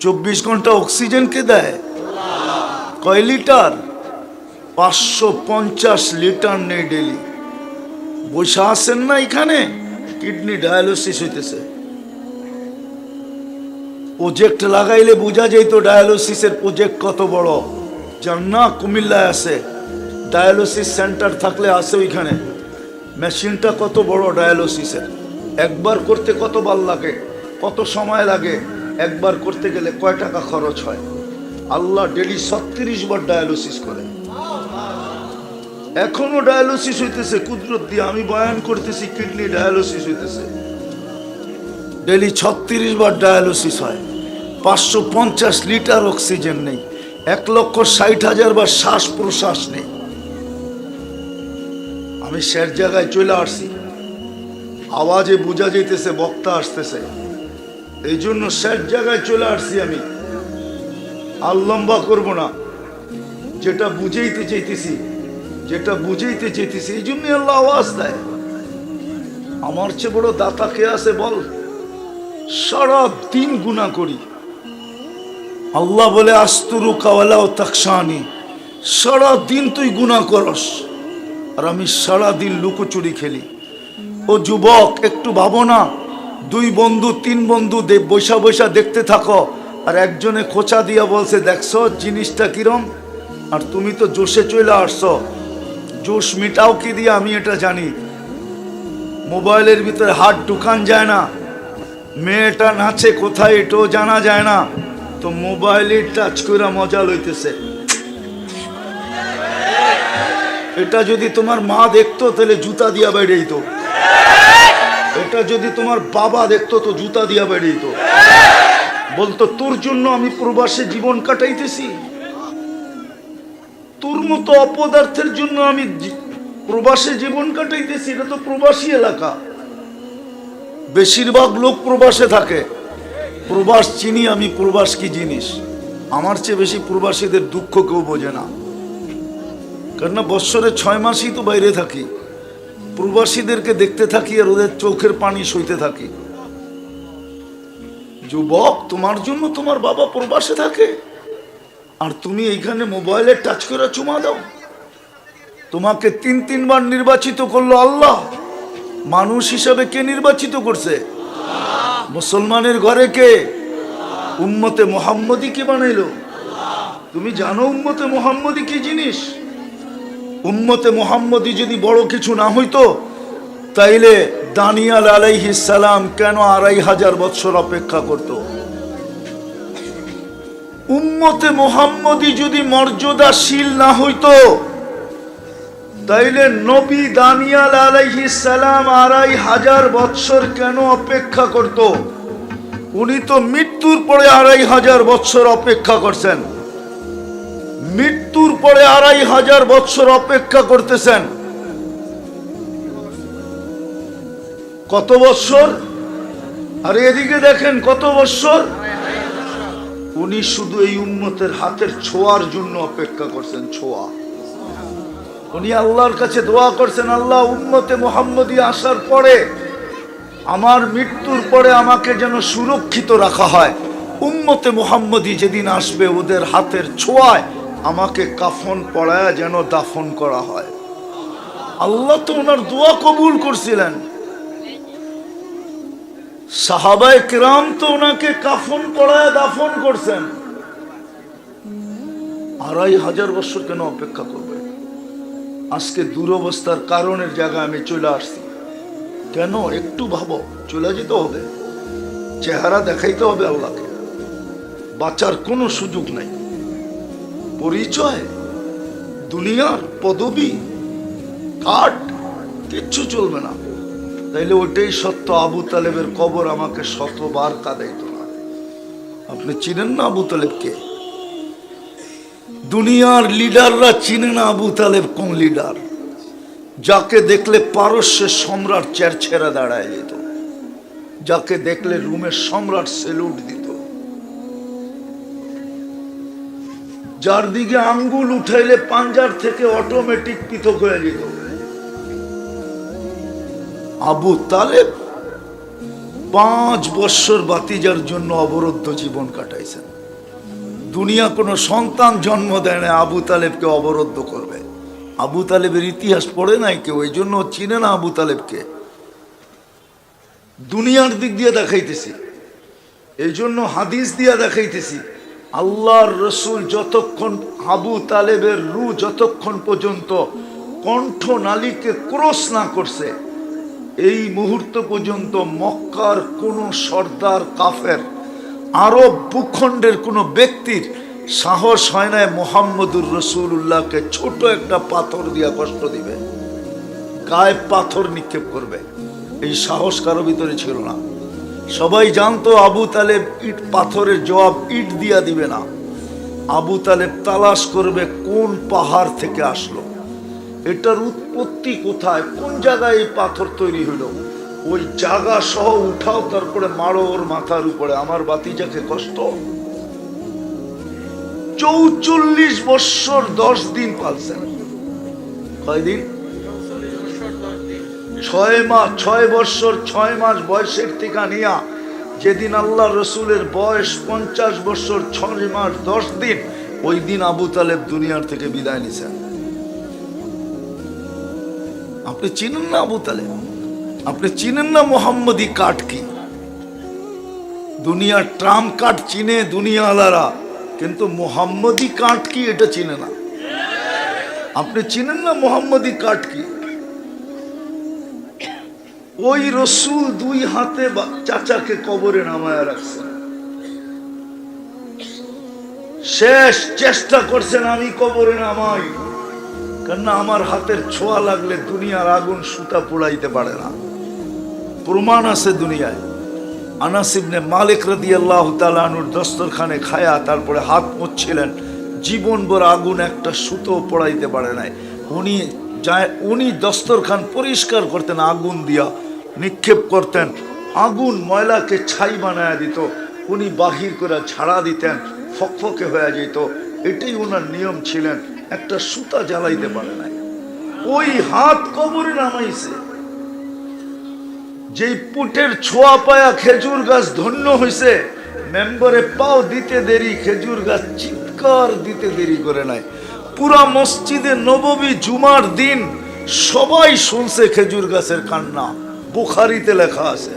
24 ঘন্টা অক্সিজেন কে দেয়? কয় লিটার? 550 লিটার নেই ডেলি। বসে আসেন না এখানে, কিডনি ডায়ালিসিস হইতেছে। প্রজেক্ট লাগাইলে বোঝা যেত ডায়ালিসিসের প্রজেক্ট কত বড়। জান্না কুমিল্লায় আছে, ডায়ালিসিস সেন্টার থাকলে আছে ওইখানে। মেশিনটা কত বড় ডায়ালিসিসের, একবার করতে কতবার লাগে, কত সময় লাগে, একবার করতে গেলে কয় টাকা খরচ হয়। আল্লাহ ডেলি 36 বার ডায়ালিসিস করে। এখনো ডায়ালিসিস হইতেছে কুদরত দিয়ে। আমি বয়ান করতেছি, কিডনি ডায়ালিসিস হইতেছে। ডেলি 36 বার ডায়ালিসিস হয়। 550 লিটার অক্সিজেন নেই। 1,60,000 বার শ্বাস প্রশ্বাস নেই। আমি শের জায়গায় চলে আসছি, আওয়াজে বোঝা যাইতেছে বক্তা আসতেছে, এই জন্য শের জায়গায় চলে আসছি। আমি আর লম্বা করবো না, যেটা বুঝাইতে চাইতেছি এই জন্য আল্লাহ আওয়াজ দেয়। আমার চেয়ে বড় দাতা কে আছে বল? সারা দিন গুনাহ করি। আল্লাহ বলে আস্তুরু কাওয়ালা ও তাকসানি, সারা দিন তুই গুনাহ করস আর আমি সারা দিন লুকোচুরি খেলি। ও যুবক, একটু ভাবো না, 2 বন্ধু 3 বন্ধু বৈশা বৈশা দেখতে থাকো, আর একজনে খোঁচা দিয়া বলছে দেখছো জিনিসটা কিরম, আর তুমি তো জোশে চলে আসছো। জোশ মিটাও কি দিয়ে আমি এটা জানি। মোবাইলের ভিতরে হাত ঢুকান যায় না, মেয়েটা নাচে কোথায় এটাও জানা যায় না, তো মোবাইলে টাচ করে মজা লইতেছে। এটা যদি তোমার মা দেখতো তাহলে জুতা দিয়া বেড়েই তো। এটা যদি তোমার বাবা দেখতো তো জুতা দিয়া বেড়েই তো। বলতো তোর জন্য আমি প্রবাসে জীবন কাটাইতেছি, তোর মতো অপদার্থের জন্য আমি প্রবাসে জীবন কাটাইতেছি। এটা তো প্রবাসী এলাকা, বেশিরভাগ লোক প্রবাসে থাকে। প্রবাস চিনি আমি, প্রবাস কি জিনিস। আমার চেয়ে বেশি প্রবাসীদের দুঃখ কেউ বোঝে না, কেননা বৎসরে 6 মাসই তো বাইরে থাকি। প্রবাসীদেরকে দেখতে থাকি আর ওদের চোখের পানি সইতে থাকি। যুবক, তোমার জন্য তোমার বাবা প্রবাসে থাকে আর তুমি এইখানে মোবাইলে টাচ করে চুমা দাও। তোমাকে 3 বার নির্বাচিত করলো আল্লাহ। মানুষ হিসাবে কে নির্বাচিত করছে? মুসলমানের ঘরে কে? উম্মতে মুহাম্মদী কে বানাইলো? তুমি জানো উম্মতে মুহাম্মদী কি জিনিস? উম্মতে মুহাম্মদী যদি বড় কিছু না হইতো তাইলে দানিয়াল আলাইহিস সালাম কেন 2500 বছর অপেক্ষা করত? উম্মতে মুহাম্মদী যদি মর্যাদাশীল না হইতো তাইলে নবী দানিয়াল আলাইহিস সালাম 2500 বছর কেন অপেক্ষা করত? উনি তো মৃত্যুর পরে 2500 বছর অপেক্ষা করছেন। মৃত্যুর পরে 2500 বছর অপেক্ষা করতেছেন। কত বছর? আর এদিকে দেখেন কত বছর। উনি শুধু এই উম্মতের হাতের ছোঁয়ার জন্য অপেক্ষা করছেন। ছোঁয়া। উনি আল্লাহর কাছে দোয়া করছেন, আল্লাহ উম্মতে মুহাম্মদী আসার পরে, আমার মৃত্যুর পরে আমাকে যেন সুরক্ষিত রাখা হয়। উম্মতে মুহাম্মদী যেদিন আসবে ওদের হাতের ছোঁয়ায় আমাকে কাফন পরায়া যেন দাফন করা হয়। আল্লাহ তো ওনার দোয়া কবুল করছিলেন। সাহাবায়ে কিরাম তো ওনাকে কাফন পরায়া দাফন করছেন। 2500 বছর কেন অপেক্ষা করবে? আজকে দুরবস্থার কারণের জায়গায় আমি চলে আসছি। কেন? একটু ভাবো। চলে যেতে হবে, চেহারা দেখাইতে হবে আল্লাহকে, বাঁচার কোনো সুযোগ নাই। পরিচয়, দুনিয়ার পদবি, কার্ড কিচ্ছু চলবে না। তাইলে ওইটাই সত্য, আবু তালেবের কবর আমাকে 100 বার কাঁদাইতো না। আপনি চিনেন না আবু তালেবকে? দুনিয়ার লিডাররা চিনে না আবু তালেব কোন লিডার। যাকে দেখলে পারস্যের সম্রাট চেরছেরা দাঁড়ায় যেত, যাকে দেখলে রুমের সম্রাট সেলুট দিত, যার দিকে আঙ্গুল উঠাইলে পাঞ্জার থেকে অটোমেটিক পৃথক হয়ে যেত। আবু তালেব 5 বৎসর বাতিজার জন্য অবরুদ্ধ জীবন কাটাইছেন। দুনিয়া কোনো সন্তান জন্ম দেয় না আবু তালেবকে অবরুদ্ধ করবে। আবু তালেবের ইতিহাস পড়ে নাই কেউ, এই জন্য চিনে না আবু তালেবকে। দুনিয়ার দিক দিয়ে দেখাইতেছি, এই জন্য হাদিস দিয়া দেখাইতেছি। আল্লাহর রসুল যতক্ষণ আবু তালেবের রূহ যতক্ষণ পর্যন্ত কণ্ঠ নালীকে ক্রস না করছে, এই মুহূর্ত পর্যন্ত মক্কার কোন সর্দার কাফের আরব ভূখণ্ডের কোন ব্যক্তির সাহস হয় না মুহাম্মদুর রাসূলুল্লাহকে ছোট একটা পাথর দিয়া কষ্ট দিবে, গায়ে পাথর নিক্ষেপ করবে। এই সাহস কারো ভিতরে ছিল না। সবাই জানতো আবু তালেব ইট পাথরের জবাব ইট দিয়া দিবে না। আবু তালেব তালাশ করবে কোন পাহাড় থেকে আসলো, এটার উৎপত্তি কোথায়, কোন জায়গায় এই পাথর তৈরি হলো, ওই জায়গা সহ উঠাও, তারপরে মারো ওর মাথার উপরে। আমার বাতিজাকে কষ্ট 44 বৎসর 10 দিন পালছেন। কয়দিন? 6 বৎসর 6 মাস বয়সের থেকে নিয়া যেদিন আল্লাহ রসুলের বয়স 50 বৎসর 6 মাস 10 দিন, ওই দিন আবু তালেব দুনিয়ার থেকে বিদায় নিছেন। আপনি চিনেন না আবু তালেব? আপনি চিনেন না মোহাম্মদী কাঠ কি? দুনিয়ার ট্রাম কাঠ চিনে দুনিয়া আলারা, কিন্তু মোহাম্মদী কাঠ কি এটা চিনে না। আপনি চিনেন না মোহাম্মদী কাঠ কি? ওই রসুল 2 হাতে চাচাকে কবরে নামায়া রাখছেন, শেষ চেষ্টা করছেন আমি কবরে নামাই, কেননা আমার হাতের ছোঁয়া লাগলে দুনিয়ার আগুন সুতা পোড়াইতে পারে না। প্রমাণ আছে দুনিয়ায়। আনাস ইবনে মালিক রাদিয়াল্লাহু তাআলা আনহুর দস্তরখানে খায়া তারপরে হাত মুছছিলেন, জীবনভর আগুন একটা সুতো পোড়াইতে পারে নাই। উনি দস্তরখান পরিষ্কার করতেন, আগুন দিয়া নিক্ষেপ করতেন, আগুন ময়লাকে ছাই বানায়া দিত, উনি বাহির করে ঝাড়া দিতেন, ফকফকে হয়ে যেত। এটাই ওনার নিয়ম ছিলেন, একটা সুতা জ্বালাইতে পারে নাই। ওই হাত কবরে নামাইছে। যেই পুটের ছোঁয়া পায়া খেজুর গাছ ধন্য হইছে, মেম্বরে পাও দিতে দেরি, খেজুর গাছ চিৎকার দিতে দেরি করে নাই। পুরা মসজিদে নববী জুমার দিন সবাই শুনছে খেজুর গাছের কান্না, বুখারীতে লেখা আছে।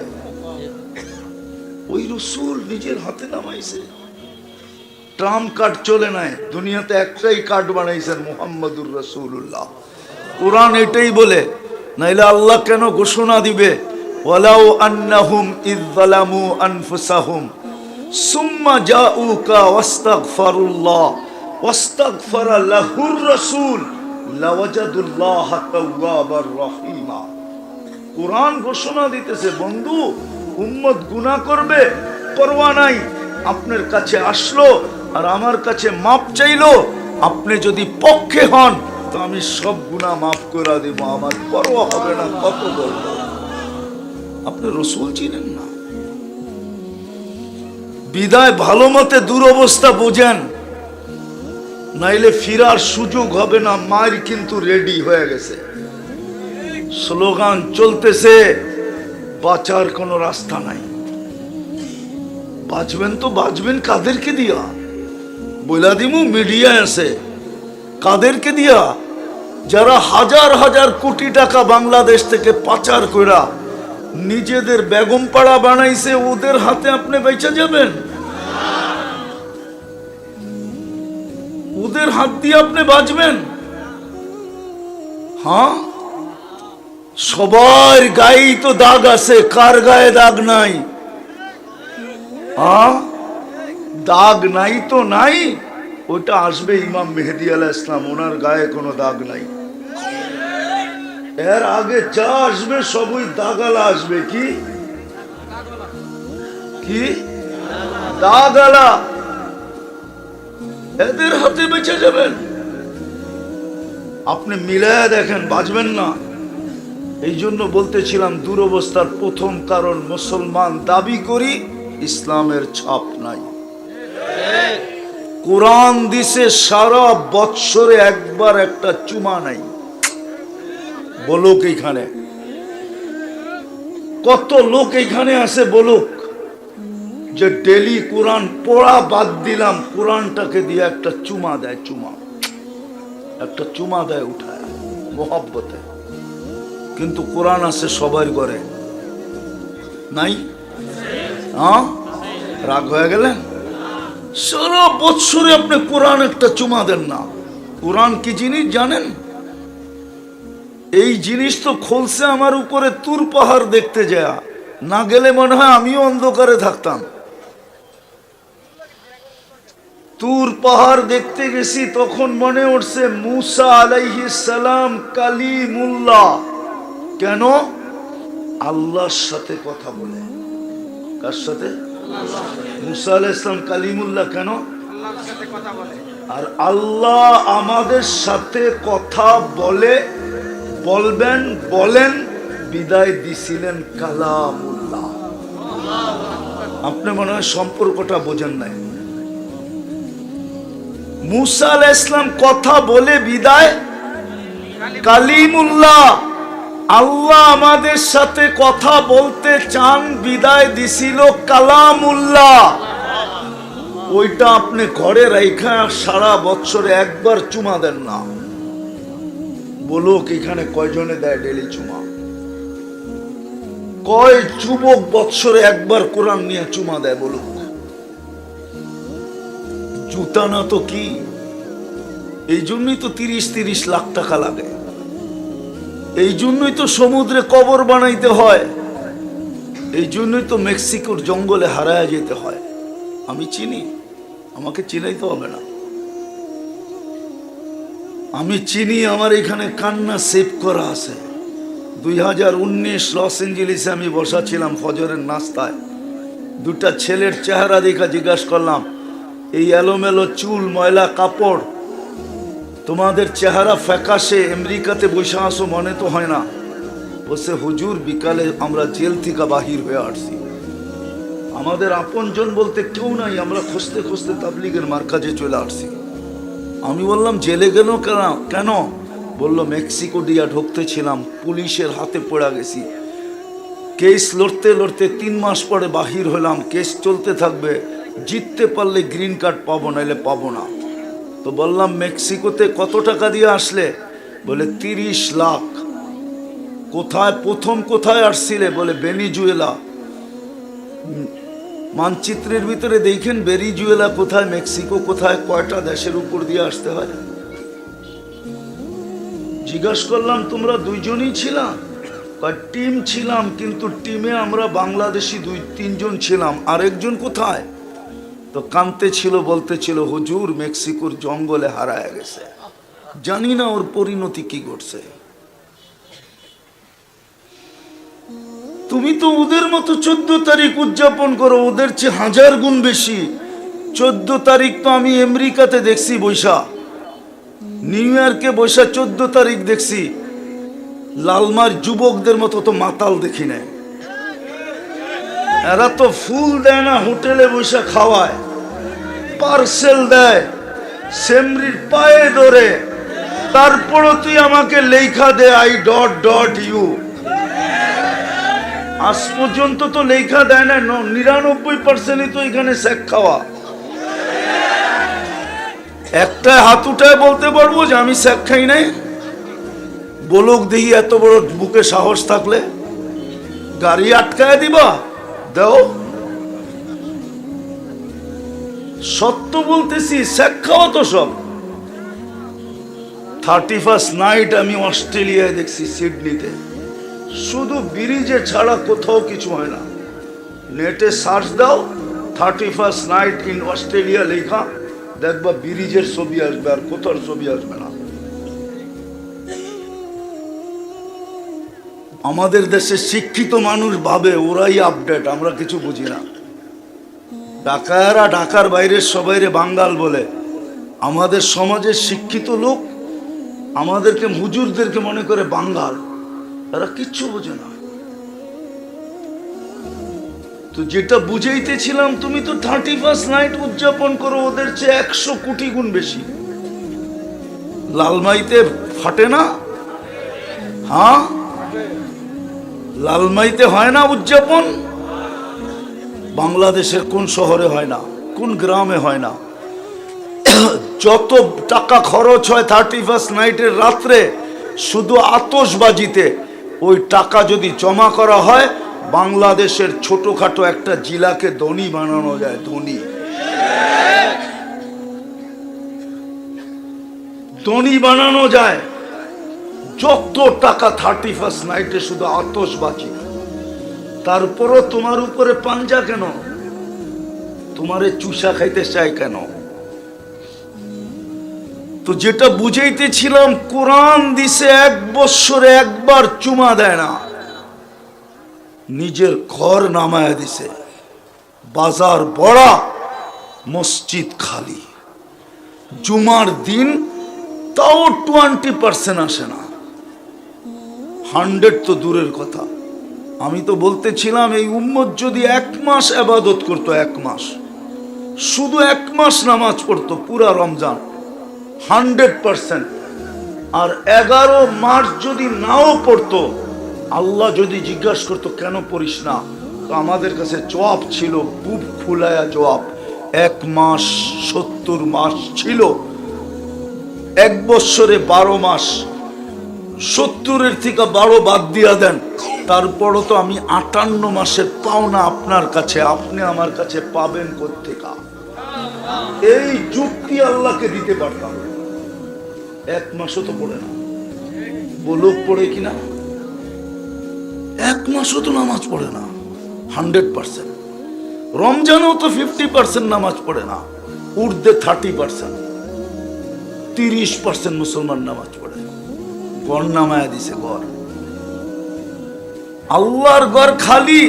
ওই রসুল নিজের হাতে নামাইছে। ট্রাম কাঠ চলে নাই, দুনিয়াতে একটাই কাঠ বানাইছেন, মুহাম্মদুর রাসূলুল্লাহ। কোরআন এটাই বলে, নাইলে আল্লাহ কেন ঘোষণা দিবে ওয়ালাউ আন্নাহুম ইয যালামু আনফুসাহুম সুম্মা জাউকা ওয়াস্তাগফিরুল্লাহ ওয়াস্তাগফারা লাহুর রাসূল লাওয়াজাদুল্লাহ তাওয়াবার রহিমা। কোরআন ঘোষণা দিতেছে, বন্ধু উম্মত গুনাহ করবে, পরোয়া নাই, আপনার কাছে আসলো আর আমার কাছে মাপ চাইলো, আপনি যদি পক্ষে হন তো আমি সব গুনাহ মাফ করে দেব, আমার পরোয়া হবে না কত বলব। আপনি রসুল চিনেন না। বিদায় ভালো মতে দুরবস্থা বোঝেন, নাইলে ফিরার সুযোগ হবে না। মায়ের কিন্তু রেডি হয়ে গেছে, স্লোগান চলতেছে, বাঁচার কোনো রাস্তা নাই। বাঁচবেন তো বাঁচবেন কাদেরকে দিয়া? বইলা দিমু মিডিয়া আছে, কাদেরকে দিয়া? যারা হাজার হাজার কোটি টাকা বাংলাদেশ থেকে পাচার কইরা নিজেদের বেগম পাড়া বানাইছে, ওদের হাতে আপনি বেঁচে যাবেন? ওদের হাত দিয়ে আপনি বাঁচবেন? হ্যাঁ, সবার গায়ে তো দাগ আছে, কার গায়ে দাগ নাই? হ্যাঁ, দাগ নাই তো নাই, ওটা আসবে ইমাম মেহেদী আলাইহিস সালাম, ওনার গায়ে কোনো দাগ নাই। এর আগে যা আসবে সবই দাগালা আসবে। কি কি দাগালা? এদের হাতে বেঁচে যাবেন? আপনি মিলায়া দেখেন, বাঁচবেন না। এই জন্য বলতেছিলাম, দুরবস্থার প্রথম কারণ মুসলমান দাবি করি, ইসলামের ছাপ নাই। কোরআন দিছে সারা বৎসরে একবার একটা চুমা নাই। বলুক এইখানে কত লোক এখানে আসে বলুক যে ডেলি কোরআন পড়া বাদ দিলাম, কোরআনটাকে দিয়ে একটা চুমা দেয়, একটা চুমা দেয় উঠায় মোহাব্বতে। কিন্তু কোরআন আছে সবার ঘরে, নাই? হ্যাঁ, রাগ হয়ে গেলেন? সারা বৎসরে আপনি কোরআন একটা চুমা দেন না। কোরআন কি জিনিস জানেন? এই জিনিস তো খোলসে আমার উপরে তুর পাহাড় দেখতে যায়, না গেলে মনে হয় আমিও অন্ধকারে থাকতাম। তুর পাহাড় দেখতে গেছি, তখন মনে উঠছে মুসা আলাইহিস সালাম কালিমুল্লাহ। কেন? আল্লাহর সাথে কথা বলে। কার সাথে? মুসা আলাইহিস সালাম কালিমুল্লাহ কেন? আর আল্লাহ আমাদের সাথে কথা বলে, বলবেন, বলেন, বিদায় দিছিলেন কালামুল্লাহ। আপনি মনে হয় সম্পর্কটা বোঝেন নাই। মুসা আলাইহিস সালাম কথা বলে বিদায় কালিমুল্লাহ। আল্লাহ আমাদের সাথে কথা বলতে চান, বিদায় দিছিল কালামুল্লাহ। ওইটা আপনি ঘরে রাইখা সারা বছরে একবার চুমা দেন না। বলুক এখানে কয়জনে দেয় ডেলি চুমা? কয় যুবক বছরে একবার কোরআন নিয়ে চুমা দেয়? বলুক। জুতা না তো কি? এই জন্যই তো 30-30 লাখ টাকা লাগে। এই জন্যই তো সমুদ্রে কবর বানাইতে হয়। এই জন্যই তো মেক্সিকোর জঙ্গলে হারায়া যেতে হয়। আমি চিনি, আমাকে চিনাইতে হবে না। আমি চিনি, আমার এখানে কান্না সেভ করা আছে। 2019 লস এঞ্জেলিসে আমি বসা ছিলাম ফজরের নাস্তায়। দুটা ছেলের চেহারা দেখা জিজ্ঞাসা করলাম, এই এলোমেলো চুল, ময়লা কাপড়, তোমাদের চেহারা ফ্যাকাশে, আমেরিকাতে বসে আসো মনে তো হয় না। বসে হুজুর বিকালে আমরা জেল থেকে বাহির হয়ে আসছি, আমাদের আপনজন বলতে কেউ নাই, আমরা খুঁজতে খুঁজতে তাবলিগের মার্কাজে চলে আসছি। আমি বললাম জেলে গেল কেন? বলল মেক্সিকো দিয়া ঢুকতে ছিলাম, পুলিশের হাতে পড়া গেছি, কেস লড়তে লড়তে 3 মাস পরে বাহির হলাম, কেস চলতে থাকবে, জিততে পারলে গ্রিন কার্ড পাবো, নাইলে পাবো না। তো বললাম মেক্সিকোতে কত টাকা দিয়ে আসলে? বলে 30 লাখ। কোথায় প্রথম কোথায় আসছিলে? বলে ভেনিজুয়েলা। মানচিত্রের ভিতরে দেখেন ভেনিজুয়েলা কোথায়, মেক্সিকো কোথায়, কয়টা দেশের উপর দিয়ে আসতে হয়। জিজ্ঞাসা করলাম তোমরা দুইজনই ছিলাম? টিম ছিলাম, কিন্তু টিমে আমরা বাংলাদেশি 2-3 জন ছিলাম, আরেকজন কোথায়? তো কানতে ছিল, বলতে ছিল হুজুর মেক্সিকোর জঙ্গলে হারায় গেছে, জানি না ওর পরিণতি কি ঘটছে। তুমি তো ওদের মতো 14 তারিখ উদযাপন করো, ওদের চেয়ে 1000 গুণ বেশি। 14 তারিখ তো আমি আমেরিকাতে দেখছি বৈশা, নিউ ইয়র্কে বৈশা 14 তারিখ দেখছি। লালমার যুবকদের মতো তো মাতাল দেখি নাই। এরা তো ফুল দেয় না, হোটেলে বৈশা খাওয়ায়, পার্সেল দেয়, সেমরির পায়ে ধরে, তারপরও তুই আমাকে লেখা দে I.U। আজ পর্যন্ত তো লেখা দেয় না। 99% তো এখানে শেখ খাওয়া। একটা হাত উঠায় বলতে পারবো যে আমি শেখ খাই নাই? বলুক দেখি, এত বড় বুকে সাহস থাকলে। গাড়ি আটকায় দিবা, দাও। সত্য বলতেছি, শেখ খাওয়া তো সব। 31st নাইট আমি অস্ট্রেলিয়ায় দেখছি, সিডনিতে। শুধু ব্রিজে ছাড়া কোথাও কিছু হয় না। নেটে সার্চ দাও 31st নাইট ইন অস্ট্রেলিয়া লেখা, দেখবা ব্রিজের ছবি আসবে, আর কোথাও ছবি আসবে না। আমাদের দেশে শিক্ষিত মানুষ ভাবে ওরাই আপডেট, আমরা কিছু বুঝি না। ঢাকায়রা ঢাকার বাইরের সবাইরে বাঙ্গাল বলে। আমাদের সমাজের শিক্ষিত লোক আমাদেরকে, হুজুরদেরকে মনে করে বাঙ্গাল। তারা কিচ্ছু বোঝে না। তো যেটা বুঝাইতেছিলাম, তুমি তো 31st নাইট উদযাপন করো ওদের চেয়ে 100 কোটি গুণ বেশি। লালমাইতে ফাটে না? হ্যাঁ, লালমাইতে হয় না উদযাপন? বাংলাদেশের কোন শহরে হয় না, কোন গ্রামে হয় না? যত টাকা খরচ হয় 31st নাইটের রাত্রে শুধু আতশবাজিতে, ওই টাকা যদি জমা করা হয় বাংলাদেশের ছোটখাটো একটা জেলাকে ধনী বানানো যায়। ধনী বানানো যায়। যত টাকা 31st নাইটে শুধু আতশবাজি। তারপরও তোমার উপরে পাঞ্জা কেন? তোমারে চুষা খাইতে চাই কেন? তো যেটা বুঝাইতেছিলাম, কোরআন দিছে 1 বৎসরে একবার চুমা দেয় না, নিজের ঘর নামায় দিছে। বাজার বড়া, মসজিদ খালি। জুমার দিন তাও 20% আসে না, 100 তো দূরের কথা। আমি তো বলতেছিলাম এই উম্মত যদি 1 মাস ইবাদত করতো, 1 মাস, শুধু 1 মাস নামাজ পড়তো পুরা রমজান, 100%। আর 11 মাস যদি নাও পড়তো, আল্লাহ যদি জিজ্ঞাসা করতো কেন পড়িস না, তো আমাদের কাছে জবাব ছিল, বুক ফুলায়া জবাব, 1 মাস 70 মাস ছিল। 1 বৎসরে 12 মাস, 70-এর থেকে 12 বাদ দিয়া দেন, তারপরও তো আমি 58 মাসের পাওনা আপনার কাছে, আপনি আমার কাছে পাবেন কোত্থেকা? এই যুক্তি আল্লাহকে দিতে পারতাম। 1 মাসও তো পড়ে না, বলুক পড়ে কিনা? 1 মাসও তো নামাজ পড়ে না 100%। রমজানেও তো 50% নামাজ পড়ে না, ঊর্ধ্বে 30%, 30% মুসলমান নামাজ পড়ে। গড় নামায়া দিছে, গড়। আল্লাহর ঘর খালি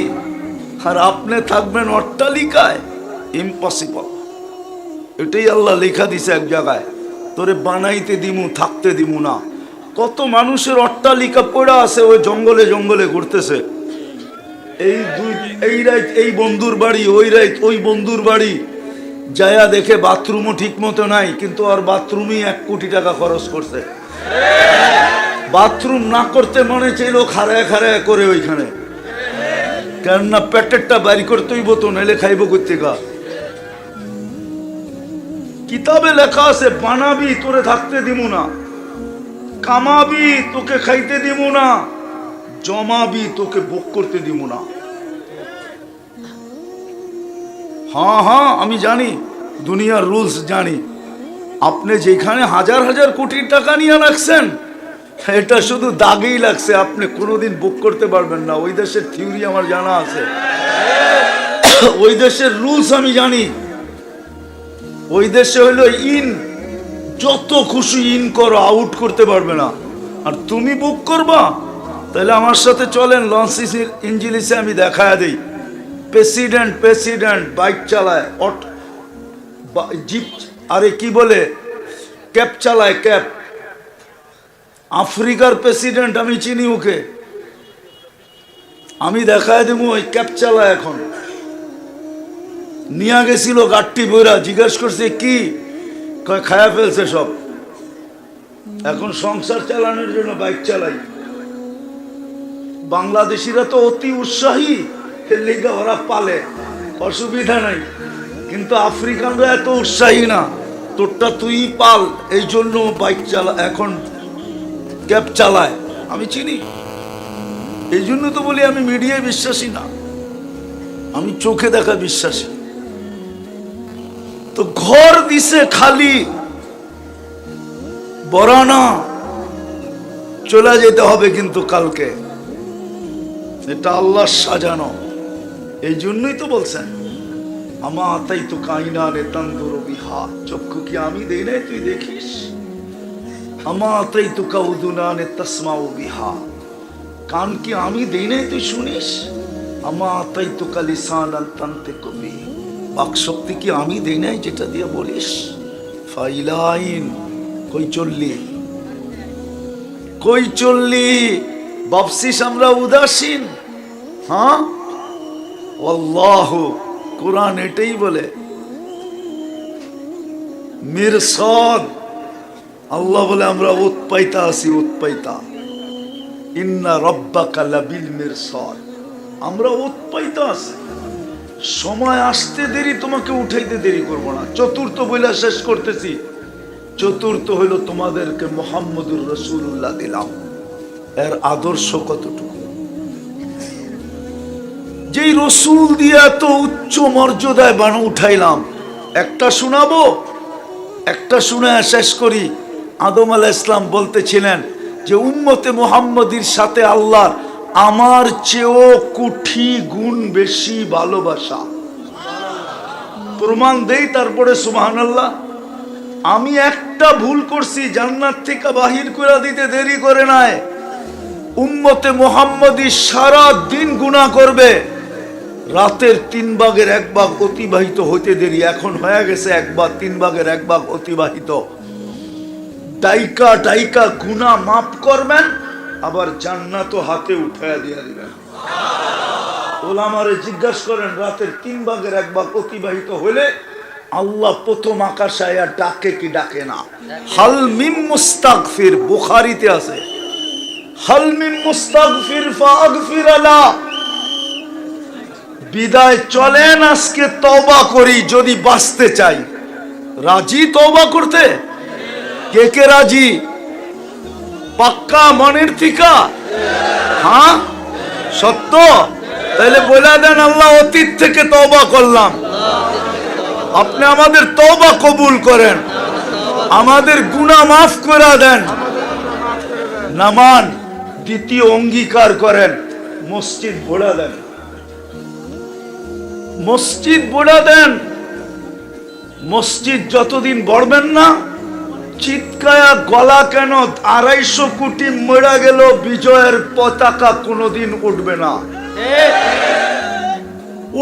আর আপনি থাকবেন অট্টালিকায়, ইম্পসিবল। এটাই আল্লাহ লেখা দিছে এক জায়গায়, তোরে বানাইতে দিমু, থাকতে দিমু না। কত মানুষের অট্টালিকা পড়া আছে, ওই জঙ্গলে জঙ্গলে ঘুরতেছে। এই রাত এই বন্ধুর বাড়ি, ওই রাত ওই বন্ধুর বাড়ি, যায়া দেখে বাথরুমও ঠিক মতো নাই, কিন্তু আর বাথরুমই 1 কোটি টাকা খরচ করছে। বাথরুম না করতে মনে চাইলো খাড়ায় খাড়ায় করে ওইখানে, কেননা পেটেরটা বাড়ি করতে হইব তো, নাইলে খাইব কোত্থেকা? কিতাবে লেখা আছে, বানাবি তোরে থাকতে দিমু না, কামাবি তোকে খাইতে দিমু না, জমাবি তোকে ভোগ করতে দিমু না। হ্যাঁ হ্যাঁ, আমি জানি, দুনিয়ার রুলস জানি। আপনি যেখানে হাজার হাজার কোটি টাকা নিয়ে রাখছেন, এটা শুধু দাগেই লাগছে, আপনি কোনোদিন ভোগ করতে পারবেন না। ওই দেশের থিওরি আমার জানা আছে, ওই দেশের রুলস আমি জানি। ওই দেশে হইলো ইন, যত খুশি ইন করো, আউট করতে পারবে না। আর তুমি বুক করবা, তাহলে আমার সাথে চলেন, লঞ্চ ইঞ্জিলিসে আমি দেখায় দিই। প্রেসিডেন্ট বাইক চালায়, জিপ, আরে কি বলে, ক্যাব চালায়, ক্যাব। আফ্রিকার প্রেসিডেন্ট, আমি চিনি ওকে, আমি দেখায় দেবো। ওই ক্যাব চালায়, এখন নিয়ে গেছিল গাড়টি বইরা, জিজ্ঞাসা করছে কি, খায়া ফেলছে সব, এখন সংসার চালানোর জন্য বাইক চালাই। বাংলাদেশিরা তো অতি উৎসাহী, লিগা ওরা পালে, অসুবিধা নাই। কিন্তু আফ্রিকানরা এত উৎসাহী না, তোরটা তুই পাল, এই জন্য বাইক চালা, এখন ক্যাব চালায়। আমি চিনি, এই জন্য তো বলি আমি মিডিয়ায় বিশ্বাসী না, আমি চোখে দেখা বিশ্বাসী। তো ঘর দিছে খালি, বরানা চলে যেতে হবে কিন্তু কালকে, এটা আল্লাহর সাজানো। এই জন্যই তো বলছেন, আমা তাই তো কাইনা রে তন্দুর বিহা, চক্ষু কি আমি দেই নাই তুই দেখিস? আমা তাই তো কাউদুনা নে তসমাউ বিহা, কান কি আমি দেই নাই তুই শুনিস? আমা তাই তো কালিসান আল তান্তে কবি, বাক শক্তি কি আমি দেই নাই যেটা দিয়ে বলিস? ফাইলাইন, কই চললি, কই চললি? ভাবছিস আমরা উদাসীন? হ্যাঁ, আল্লাহ কোরআন এটাই বলে, মিরসাদ। আল্লাহ বলে আমরা উৎপাইতা আছি, উৎপাইতা। ইন্না রাব্বাকা লাবিল মিরসাদ। আমরা উৎপাইত আছি, সময় আসতে দেরি, তোমাকে উঠাইতে দেরি করব না। চতুর্থ বইলা শেষ করতেছি। চতুর্থ হইল তোমাদেরকে মুহাম্মদুর রাসূলুল্লাহ দিলাম। এর আদর্শ কতটুকু? যেই রসুল দিয়ে এত উচ্চ মর্যাদায় বানা উঠাইলাম, একটা শোনাবো, একটা শুনে শেষ করি। আদম আলাইহিস ইসলাম বলতেছিলেন যে উম্মতে মুহাম্মদীর সাথে আল্লাহ আমার চেয়েও কোটি গুণ বেশি ভালোবাসা। প্রমাণ দেই, তারপরে সুবহানাল্লাহ। আমি একটা ভুল করছি, জান্নাত থেকে বাহির করে দিতে দেরি করে নাই। উম্মতে মুহাম্মদী সারা দিন গুনাহ করবে, রাতের 3 ভাগের 1 ভাগ অতিবাহিত হইতে দেরি। এখন হয়ে গেছে 1 ভাগ, 3 ভাগের 1 ভাগ অতিবাহিত। ডাইকা ডাইকা গুনাহ মাফ করবেন, আবার জান্নাত হাতে উঠায়া দিয়ে দিবেন। ওলামারে জিজ্ঞাসা করেন, রাতের 3 ভাগের 1 ভাগ অতিবাহিত হলে আল্লাহ প্রথম আকাশে আয়া ডাকে কি ডাকে না? হাল মিম মুস্তাগফির, বুখারীতে আছে, হাল মিম মুস্তাগফির ফাগফির লা। বিদায় চলেন, আজকে তওবা করি যদি বাঁচতে চাই। রাজি তওবা করতে? কে কে রাজি? পাক্কা মনের থিকা? হ্যাঁ সত্য? তাহলে বলে দেন, আল্লাহ অতীত থেকে তওবা করলাম, আপনি আমাদের তওবা কবুল করেন, আমাদের গুনাহ মাফ করে দেন। নামান দ্বিতীয় অঙ্গীকার করেন, মসজিদ ভোড়া দেন, মসজিদ ভোড়া দেন। মসজিদ যতদিন বড়বেন না, চিৎকায়া গলা কেন 250 কোটি মরা গেল, বিজয়ের পতাকা কোনোদিন উঠবে না,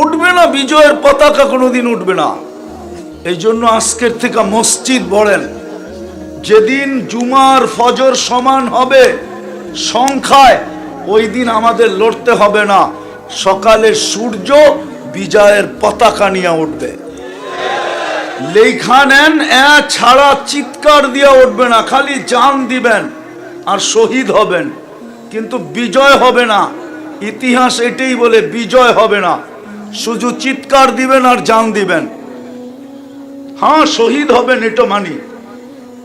উঠবে না, বিজয়ের পতাকা কোনোদিন উঠবে না। এই জন্য আজকের থেকে মসজিদ বড়েন। যেদিন জুমার ফজর সমান হবে সংখ্যায়, ওই দিন আমাদের লড়তে হবে না। সকালে সূর্য বিজয়ের পতাকা নিয়ে উঠবে। লেখা নেন, ছাড়া চিৎকার দিয়ে উঠবে না, খালি জান দিবেন আর শহীদ হবেন, কিন্তু বিজয় হবে না। ইতিহাস এটাই বলে, বিজয় হবে না, শুধু চিৎকার দিবেন আর জান দিবেন। হ্যাঁ শহীদ হবেন, এটা মানি,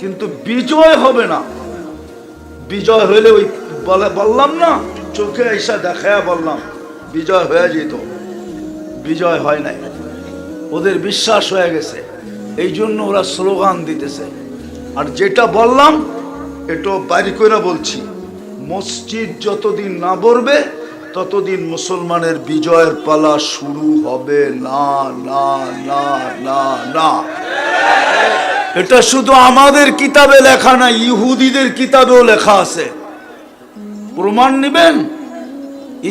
কিন্তু বিজয় হবে না। বিজয় হইলে ওই বললাম না, চোখে এসে দেখায়া বললাম বিজয় হয়ে যেত, বিজয় হয় নাই। ওদের বিশ্বাস হয়ে গেছে, এই জন্য ওরা স্লোগান দিতেছে। আর যেটা বললাম এটা বাড়ি করে বলছি, মসজিদ যতদিন না ভরবে ততদিন মুসলমানের বিজয়ের পালা শুরু হবে না, না, না, না, না। এটা শুধু আমাদের কিতাবে লেখা না, ইহুদিদের কিতাবেও লেখা আছে। প্রমাণ নিবেন?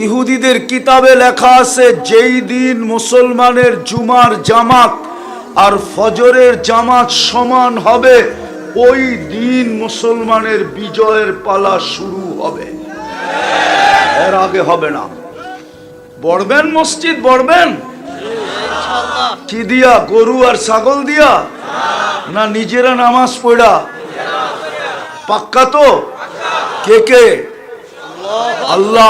ইহুদিদের কিতাবে লেখা আছে, যেই দিন মুসলমানের জুমার জামাত আর ফজরের জামাত সমান হবে, ওই দিন মুসলমানের বিজয়ের পালা শুরু হবে, এর আগে হবে না। বড়বেন মসজিদ, বড়বেন কি দিয়া? গরু আর ছাগল দিয়া না নিজেরা নামাজ পড়া? পাক্কা তো? কে কে? আল্লাহ